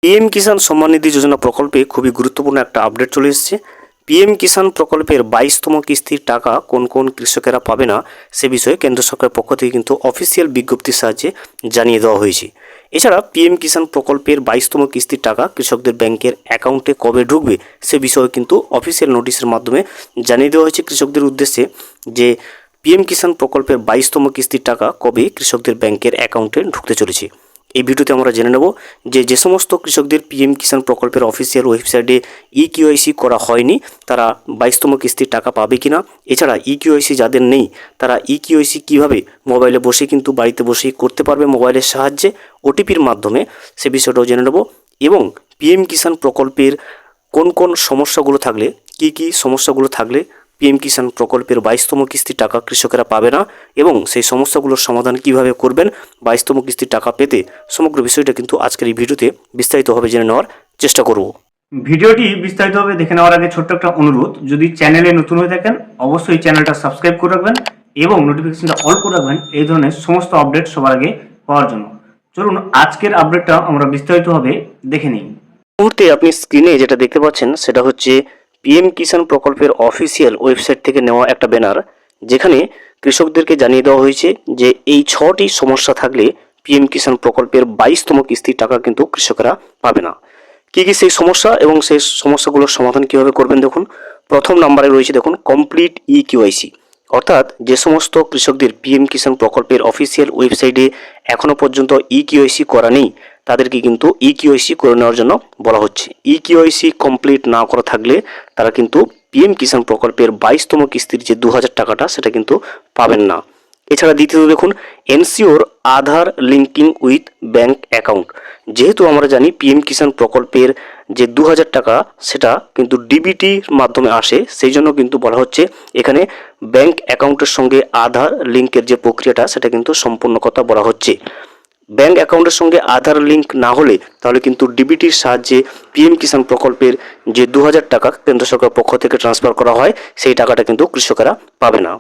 PM Kisan Samman Nidhi যোজনা প্রকল্পে খুবই গুরুত্বপূর্ণ একটা আপডেট চলে এসেছে। পিএম কিষাণ প্রকল্পের 22তম কিস্তির টাকা কোন কোন কৃষকেরা পাবে না সে বিষয়ে কেন্দ্র সরকারের পক্ষ থেকে কিন্তু অফিসিয়াল বিজ্ঞপ্তির সাহায্যে জানিয়ে দেওয়া হয়েছে। এছাড়া পিএম কিষাণ প্রকল্পের 22তম কিস্তির টাকা কৃষকদের ব্যাংকের অ্যাকাউন্টে কবে ঢুকবে সে বিষয়ে কিন্তু অফিসিয়াল নোটিশের মাধ্যমে জানিয়ে দেওয়া হয়েছে কৃষকদের উদ্দেশ্যে যে পিএম কিষাণ প্রকল্পের 22তম কিস্তির টাকা কবে কৃষকদের ব্যাংকের অ্যাকাউন্টে ঢুকতে চলেছে। এই ভিডিওতে আমরা জেনে নেব যে সমস্ত কৃষকদের পিএম কিষাণ প্রকল্পের অফিসিয়াল ওয়েবসাইটে ইকিউআইসি করা হয়নি তারা 22তম কিস্তির টাকা পাবে কিনা। এছাড়া ইকিউআইসি যাদের নেই তারা ইকিউআইসি কীভাবে মোবাইলে বসে কিন্তু বাড়িতে বসেই করতে পারবে মোবাইলের সাহায্যে ওটিপির মাধ্যমে, সে বিষয়টাও জেনে নেব। এবং পিএম কিষাণ প্রকল্পের কোন কোন সমস্যাগুলো থাকলে কি সমস্যাগুলো থাকলে পিএম কিষাণ প্রকল্পের 22তম কিস্তির টাকা কৃষকেরা পাবে না এবং সেই সমস্যাগুলোর সমাধান কিভাবে করবেন 22তম কিস্তির টাকা পেতে, সমগ্র বিষয়টা কিন্তু আজকের এই ভিডিওতে বিস্তারিতভাবে জেনে নেওয়ার চেষ্টা করব। ভিডিওটি বিস্তারিতভাবে দেখে নেওয়ার আগে ছোট্ট একটা অনুরোধ, যদি চ্যানেলে নতুন হয়ে থাকেন অবশ্যই চ্যানেলটা সাবস্ক্রাইব করে রাখবেন এবং নোটিফিকেশনটা অল করে রাখবেন এই ধরনের সমস্ত আপডেট সবার আগে পাওয়ার জন্য। চলুন আজকের আপডেটটা আমরা বিস্তারিতভাবে দেখে নিই। মুহূর্তে আপনি স্ক্রিনে যেটা দেখতে পাচ্ছেন সেটা হচ্ছে পিএম কিষাণ প্রকল্পের অফিসিয়াল ওয়েবসাইট থেকে নেওয়া একটা ব্যানার, যেখানে কৃষকদেরকে জানিয়ে দেওয়া হয়েছে যে এই 6টি সমস্যা থাকলে পিএম কিষাণ প্রকল্পের 22তম কিস্তির টাকা কিন্তু কৃষকরা পাবে না। কী সেই সমস্যা এবং সেই সমস্যাগুলোর সমাধান কীভাবে করবেন দেখুন। প্রথম নাম্বারে রয়েছে দেখুন কমপ্লিট ইকিউআইসি, অর্থাৎ যে সমস্ত কৃষকদের পিএম কিষাণ প্রকল্পের অফিসিয়াল ওয়েবসাইটে এখনও পর্যন্ত ইকিউআইসি করা নেই তাদেরকে কিন্তু ইকিউআইসি করে নেওয়ার জন্য বলা হচ্ছে। ইকিউআইসি কমপ্লিট না করা থাকলে তারা কিন্তু পিএম কিষাণ প্রকল্পের 22তম কিস্তির যে 2000 টাকাটা সেটা কিন্তু পাবেন না। এছাড়া দ্বিতীয়ত দেখুন ensure Aadhaar linking with bank account. যেহেতু আমরা জানি পিএম কিষাণ প্রকল্পের যে 2000 টাকা সেটা কিন্তু ডিবিটির মাধ্যমে আসে, সেই জন্য কিন্তু বলা হচ্ছে এখানে ব্যাঙ্ক অ্যাকাউন্টের সঙ্গে আধার লিঙ্কের যে প্রক্রিয়াটা সেটা কিন্তু সম্পূর্ণ কথা বলা হচ্ছে। ব্যাঙ্ক অ্যাকাউন্টের সঙ্গে আধার লিঙ্ক না হলে তাহলে কিন্তু ডিবিটির সাহায্যে পিএম কিষাণ প্রকল্পের যে 2000 টাকা কেন্দ্র সরকারের পক্ষ থেকে ট্রান্সফার করা হয় সেই টাকাটা কিন্তু কৃষকেরা পাবে না।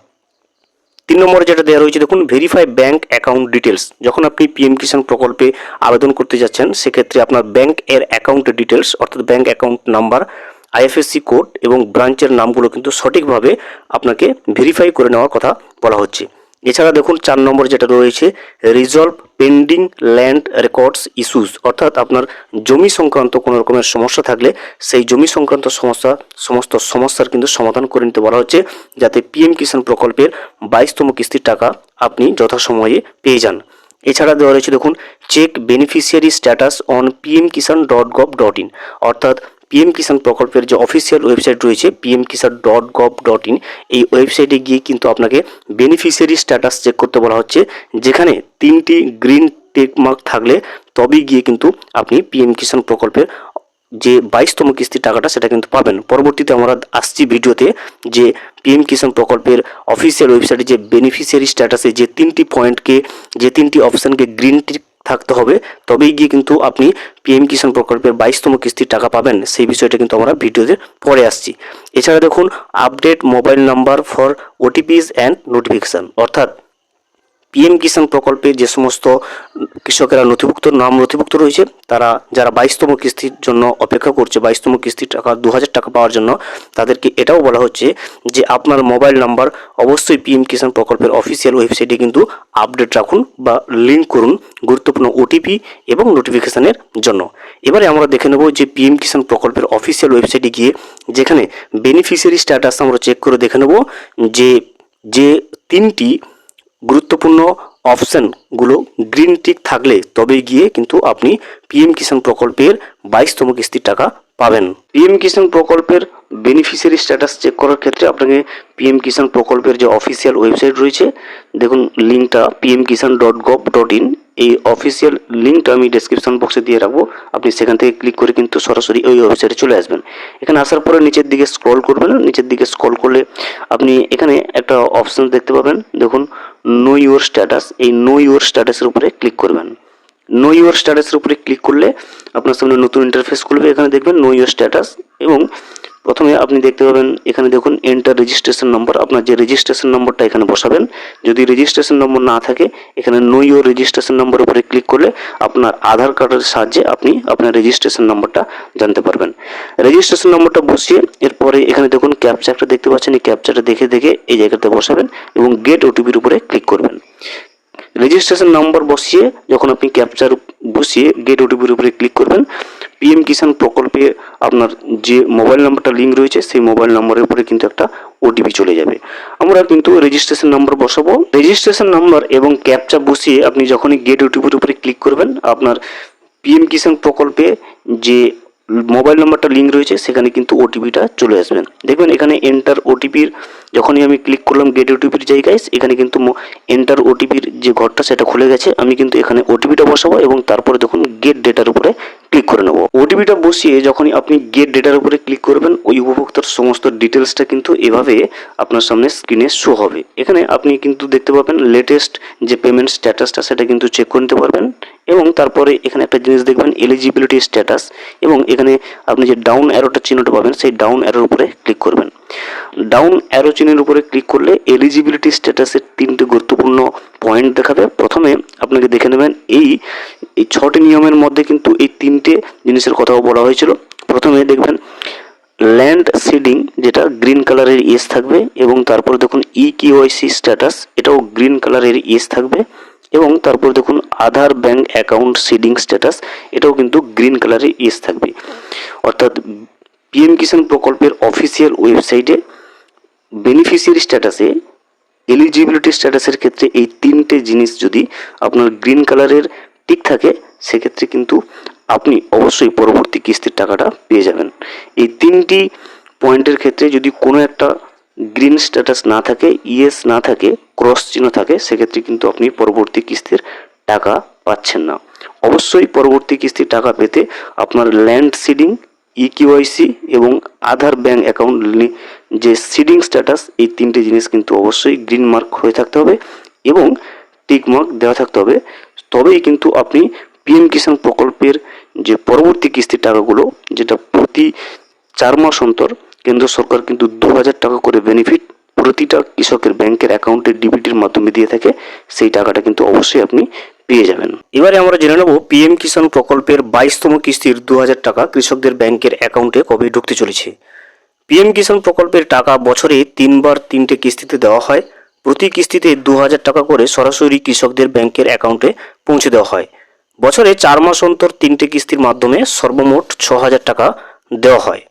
3 নম্বরে যেটা দেওয়া রয়েছে দেখুন ভেরিফাই ব্যাঙ্ক অ্যাকাউন্ট ডিটেলস। যখন আপনি পিএম কিষাণ প্রকল্পে আবেদন করতে যাচ্ছেন সেক্ষেত্রে আপনার ব্যাঙ্ক এর অ্যাকাউন্টের ডিটেলস অর্থাৎ bank account number, IFSC code এবং ব্রাঞ্চের নামগুলো কিন্তু সঠিকভাবে আপনাকে ভেরিফাই করে নেওয়ার কথা বলা হচ্ছে। এছাড়া দেখুন 4 নম্বর যেটা রয়েছে resolve pending land records issues, অর্থাৎ আপনার জমি সংক্রান্ত কোনো রকমের সমস্যা থাকলে সেই জমি সংক্রান্ত সমস্ত সমস্যার কিন্তু সমাধান করে নিতে বলা হচ্ছে, যাতে পিএম কিষাণ প্রকল্পের 22তম কিস্তির টাকা আপনি যথাসময়ে পেয়ে যান। এছাড়া দেওয়া রয়েছে দেখুন check beneficiary status on pmkisan.gov.in, অর্থাৎ পিএম কিষাণ প্রকল্পের যে অফিসিয়াল ওয়েবসাইট রয়েছে pmkisan.gov.in, এই ওয়েবসাইটে গিয়ে কিন্তু আপনাকে বেনিফিশিয়ারি স্ট্যাটাস চেক করতে বলা হচ্ছে, যেখানে 3টি গ্রিন টিক মার্ক থাকলে তবেই গিয়ে কিন্তু আপনি পিএম কিষাণ প্রকল্পের যে 22তম কিস্তির টাকাটা সেটা কিন্তু পাবেন। পরবর্তীতে আমরা আসছি ভিডিওতে যে পিএম কিষাণ প্রকল্পের অফিসিয়াল ওয়েবসাইটে যে বেনিফিশিয়ারি স্ট্যাটাসে যে 3টি পয়েন্টকে যে 3টি অপশানকে গ্রিন টিক থাকতে হবে তবেই গিয়ে কিন্তু আপনি পিএম কিষাণ প্রকল্পের 22তম কিস্তির টাকা পাবেন, সেই বিষয়টা কিন্তু আমরা ভিডিওতে পরে আসছি। এছাড়া দেখুন update mobile number for OTPs and notification, অর্থাৎ পিএম কিষাণ প্রকল্পে যে সমস্ত কৃষকেরা নাম নথিভুক্ত রয়েছে তারা যারা 22তম কিস্তির জন্য অপেক্ষা করছে 22তম কিস্তির টাকা 2000 টাকা পাওয়ার জন্য, তাদেরকে এটাও বলা হচ্ছে যে আপনার মোবাইল নাম্বার অবশ্যই পিএম কিষাণ প্রকল্পের অফিসিয়াল ওয়েবসাইটে কিন্তু আপডেট রাখুন বা লিঙ্ক করুন গুরুত্বপূর্ণ ওটিপি এবং নোটিফিকেশানের জন্য। এবারে আমরা দেখে নেব যে পিএম কিষাণ প্রকল্পের অফিসিয়াল ওয়েবসাইটে গিয়ে যেখানে বেনিফিশিয়ারি স্ট্যাটাস আমরা চেক করে দেখে নেব যে 3টি গুরুত্বপূর্ণ অপশানগুলো গ্রিন টিক থাকলে তবেই গিয়ে কিন্তু আপনি পিএম কিষাণ প্রকল্পের 22তম কিস্তির টাকা পাবেন। পিএম কিষাণ প্রকল্পের বেনিফিশিয়ারি স্ট্যাটাস চেক করার ক্ষেত্রে আপনাকে পিএম কিষাণ প্রকল্পের যে অফিসিয়াল ওয়েবসাইট রয়েছে দেখুন লিঙ্কটা pmkisan.gov.in, এই অফিসিয়াল লিঙ্কটা আমি ডেসক্রিপশন বক্সে দিয়ে রাখবো, আপনি সেখান থেকে ক্লিক করে কিন্তু সরাসরি ওই ওয়েবসাইটে চলে আসবেন। এখানে আসার পরে নিচের দিকে স্ক্রল করবেন, নিচের দিকে স্ক্রল করলে আপনি এখানে একটা অপশান দেখতে পাবেন দেখুন নো ইউর স্ট্যাটাস, এই নো ইউর স্ট্যাটাসের উপরে ক্লিক করবেন। নো ইউর স্ট্যাটাসের উপরে ক্লিক করলে আপনার সামনে নতুন ইন্টারফেস খুলবে, এখানে দেখবেন নো ইউর স্ট্যাটাস এবং প্রথমে আপনি দেখতে পাবেন এখানে দেখুন এন্টার রেজিস্ট্রেশন নম্বর, আপনার যে রেজিস্ট্রেশন নম্বরটা এখানে বসাবেন। যদি রেজিস্ট্রেশন নম্বর না থাকে এখানে নো ইউর রেজিস্ট্রেশন নম্বর উপরে ক্লিক করলে আপনার আধার কার্ডের সাহায্যে আপনি আপনার রেজিস্ট্রেশন নম্বরটা জানতে পারবেন। রেজিস্ট্রেশন নম্বরটা বসিয়ে এরপরে এখানে দেখুন ক্যাপচা একটা দেখতে পাচ্ছেন, এই ক্যাপচাটা দেখে দেখে এই জায়গাতে বসাবেন এবং গেট ওটিপির উপরে ক্লিক করবেন। রেজিস্ট্রেশন নাম্বার বসিয়ে যখন আপনি ক্যাপচার বসিয়ে গেট ওটিপির উপরে ক্লিক করবেন, পিএম কিষাণ প্রকল্পে আপনার যে মোবাইল নাম্বারটা লিঙ্ক রয়েছে সেই মোবাইল নাম্বারের উপরে কিন্তু একটা ওটিপি চলে যাবে। আমরা কিন্তু রেজিস্ট্রেশন নাম্বার বসাবো। রেজিস্ট্রেশন নাম্বার এবং ক্যাপচা বসিয়ে আপনি যখনই গেট ওটিপির উপরে ক্লিক করবেন, আপনার পিএম কিষাণ প্রকল্পে যে মোবাইল নাম্বারটা লিঙ্ক রয়েছে সেখানে কিন্তু ওটিপিটা চলে আসবেন। দেখবেন এখানে এন্টার ওটিপির যখনই আমি ক্লিক করলাম গেট ওটিপির জায়গায়, এখানে কিন্তু এন্টার ওটিপির যে ঘরটা সেটা খুলে গেছে। আমি কিন্তু এখানে ওটিপিটা বসাবো এবং তারপরে দেখুন গেট ডেটার উপরে ক্লিক করে নেবো। ওটিপিটা বসিয়ে যখনই আপনি গেট ডেটার উপরে ক্লিক করবেন, ওই উপভোক্তার সমস্ত ডিটেলসটা কিন্তু এভাবে আপনার সামনে স্ক্রিনে শো হবে। এখানে আপনি কিন্তু দেখতে পাবেন লেটেস্ট যে পেমেন্ট স্ট্যাটাসটা সেটা কিন্তু চেক করে নিতে পারবেন এবং তারপরে এখানে একটা জিনিস দেখবেন এলিজিবিলিটি স্ট্যাটাস, এবং এখানে আপনি যে ডাউন অ্যারোটা চিহ্নটা পাবেন সেই ডাউন অ্যারোর উপরে ক্লিক করবেন। ডাউন অ্যারো চিহ্নের উপরে ক্লিক করলে এলিজিবিলিটি স্ট্যাটাসের তিনটে গুরুত্বপূর্ণ পয়েন্ট দেখাবে। প্রথমে আপনাকে দেখে নেবেন এই 6টি নিয়মের মধ্যে কিন্তু এই তিনটে জিনিসের কথাও বলা হয়েছিল। প্রথমে দেখবেন ল্যান্ড সিডিং, যেটা গ্রিন কালারের ইয়েস থাকবে, এবং তারপর দেখুন ইকিওয়াইসি স্ট্যাটাস, এটাও গ্রিন কালারের ইয়েস থাকবে, এবং তারপর দেখুন আধার ব্যাংক অ্যাকাউন্ট সিডিং স্ট্যাটাস, এটাও কিন্তু গ্রিন কালারের ইয়েস থাকবে। অর্থাৎ পিএম কিষাণ প্রকল্পের অফিসিয়াল ওয়েবসাইটে বেনিফিশিয়ারি স্ট্যাটাসে এলিজিবিলিটি স্ট্যাটাসের ক্ষেত্রে এই তিনটে জিনিস যদি আপনার গ্রিন কালারের টিক থাকে, সেক্ষেত্রে কিন্তু আপনি অবশ্যই পরবর্তী কিস্তির টাকাটা পেয়ে যাবেন। এই তিনটি পয়েন্টের ক্ষেত্রে যদি কোনো একটা গ্রিন স্ট্যাটাস না থাকে, ইয়েস না থাকে, ক্রস চিহ্ন থাকে, সেক্ষেত্রে কিন্তু আপনি পরবর্তী কিস্তির টাকা পাচ্ছেন না। অবশ্যই পরবর্তী কিস্তির টাকা পেতে আপনার ল্যান্ড সিডিং, ইকিওয়াইসি এবং আধার ব্যাংক অ্যাকাউন্ট যে সিডিং স্ট্যাটাস, এই তিনটে জিনিস কিন্তু অবশ্যই গ্রিন মার্ক হয়ে থাকতে হবে এবং টিক মার্ক দেওয়া থাকতে হবে। তবেই কিন্তু আপনি পিএম কিষাণ প্রকল্পের যে পরবর্তী কিস্তির টাকাগুলো, যেটা প্রতি 4 মাস অন্তর কেন্দ্র সরকার কিন্তু 2000 টাকা করে বেনিফিট প্রতিটা কৃষকের ব্যাংকের অ্যাকাউন্টে ডিবিটির মাধ্যমে দিয়ে থাকে, সেই টাকাটা কিন্তু অবশ্যই আপনি পেয়ে যাবেন। এবারে আমরা জেনে নেব পিএম কিষাণ প্রকল্পের 22তম কিস্তির 2000 টাকা কৃষকদের ব্যাংকের অ্যাকাউন্টে কবে ঢুকতে চলেছে। পিএম কিষাণ প্রকল্পের টাকা বছরে 3বার 3টে কিস্তিতে দেওয়া হয়। প্রতি কিস্তিতে 2000 টাকা করে সরাসরি কৃষকদের ব্যাংকের অ্যাকাউন্টে পৌঁছে দেওয়া হয়। বছরে 4 মাস অন্তর 3টে কিস্তির মাধ্যমে সর্বমোট 6000 টাকা দেওয়া হয়।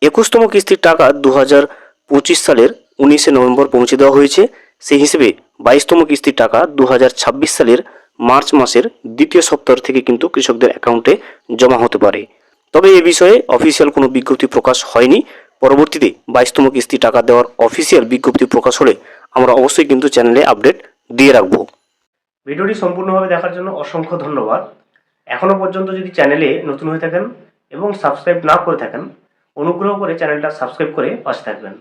21তম কিস্তির টাকা 2025 সালের 19শে নভেম্বর পৌঁছে দেওয়া হয়েছে। সেই হিসেবে 22তম কিস্তির টাকা 2026 সালের মার্চ মাসের দ্বিতীয় সপ্তাহ থেকে কিন্তু কৃষকদের অ্যাকাউন্টে জমা হতে পারে। তবে এ বিষয়ে অফিসিয়াল কোনো বিজ্ঞপ্তি প্রকাশ হয়নি। পরবর্তীতে 22তম কিস্তি টাকা দেওয়ার অফিসিয়াল বিজ্ঞপ্তি প্রকাশ হলে আমরা অবশ্যই কিন্তু চ্যানেলে আপডেট দিয়ে রাখবো। ভিডিওটি সম্পূর্ণভাবে দেখার জন্য অসংখ্য ধন্যবাদ। এখনও পর্যন্ত যদি চ্যানেলে নতুন হয়ে থাকেন এবং সাবস্ক্রাইব না করে থাকেন, অনুগ্রহ করে চ্যানেলটা সাবস্ক্রাইব করে পাশে থাকবেন।